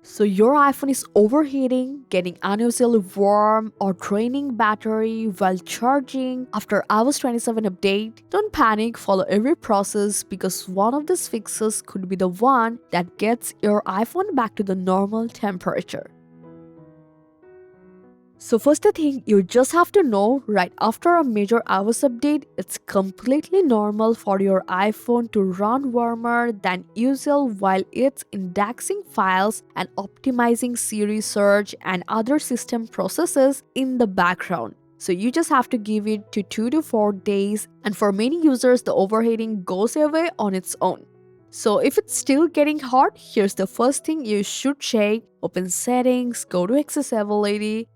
So your iPhone is overheating, getting unusually warm, or draining battery while charging after iOS 27 update. Don't panic, follow every process because one of these fixes could be the one that gets your iPhone back to the normal temperature. So first thing you just have to know, right after a major iOS update, it's completely normal for your iPhone to run warmer than usual while it's indexing files and optimizing Siri search and other system processes in the background. So you just have to give it to 2 to 4 days, and for many users the overheating goes away on its own. So if it's still getting hot, here's the first thing you should check. Open settings, go to accessibility,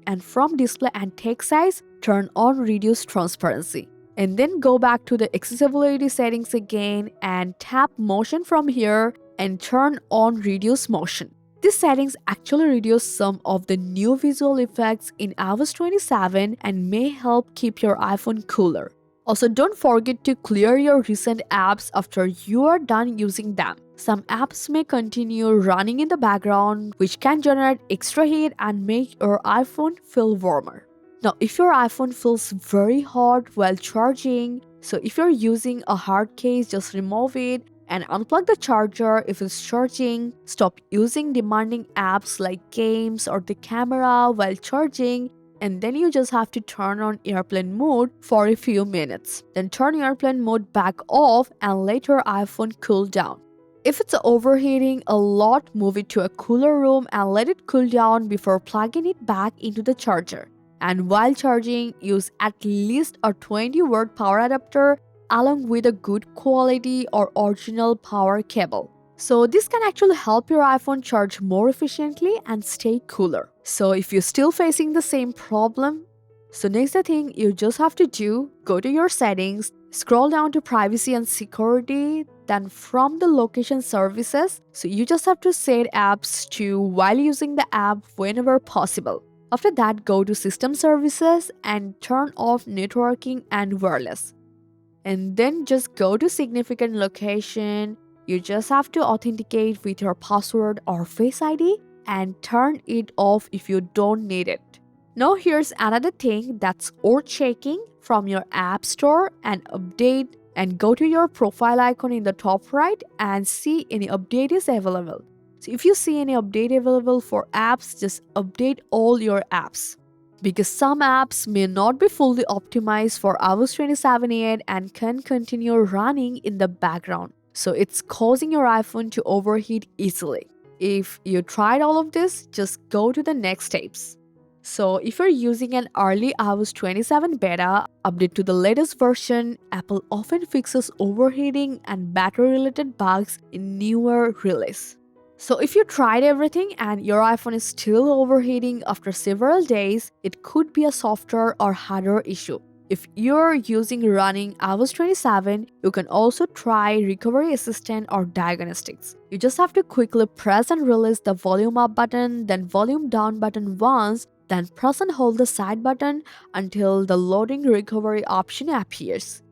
and from display and text size, turn on reduce transparency. And then go back to the accessibility settings again and tap motion from here and turn on reduce motion. These settings actually reduce some of the new visual effects in iOS 27 and may help keep your iPhone cooler. Also, don't forget to clear your recent apps after you are done using them. Some apps may continue running in the background, which can generate extra heat and make your iPhone feel warmer. Now, if your iPhone feels very hot while charging, so if you're using a hard case, just remove it and unplug the charger if it's charging. Stop using demanding apps like games or the camera while charging, and then you just have to turn on airplane mode for a few minutes. Then turn airplane mode back off and let your iPhone cool down. If it's overheating a lot, move it to a cooler room and let it cool down before plugging it back into the charger. And while charging, use at least a 20-watt power adapter along with a good quality or original power cable. So this can actually help your iPhone charge more efficiently and stay cooler. So if you're still facing the same problem, so next thing you just have to do, go to your settings, scroll down to privacy and security, then from the location services, so you just have to set apps to while using the app whenever possible. After that, go to system services and turn off networking and wireless. And then just go to significant location. You just have to authenticate with your password or Face ID and turn it off if you don't need it. Now here's another thing that's worth checking from your app store and update, and go to your profile icon in the top right and see any update is available. So if you see any update available for apps, just update all your apps, because some apps may not be fully optimized for iOS 27 yet and can continue running in the background. So it's causing your iPhone to overheat easily. If you tried all of this, just go to the next steps. So if you're using an early iOS 27 beta, update to the latest version. Apple often fixes overheating and battery-related bugs in newer release. So if you tried everything and your iPhone is still overheating after several days, it could be a software or hardware issue. If you're using running iOS 27, you can also try Recovery Assistant or Diagnostics. You just have to quickly press and release the volume up button, then volume down button once, then press and hold the side button until the loading recovery option appears.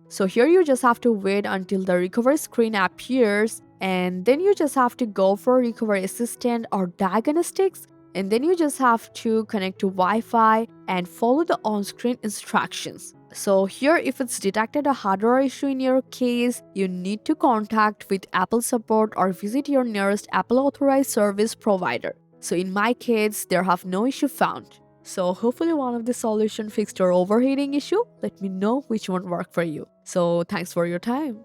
So here you just have to wait until the recovery screen appears, and then you just have to go for Recovery Assistant or Diagnostics, and then you just have to connect to Wi-Fi and follow the on-screen instructions. So here, if it's detected a hardware issue in your case, you need to contact with Apple support or visit your nearest Apple authorized service provider. So in my case, there have no issue found. So hopefully one of the solution fixed your overheating issue. Let me know which one worked for you. So thanks for your time.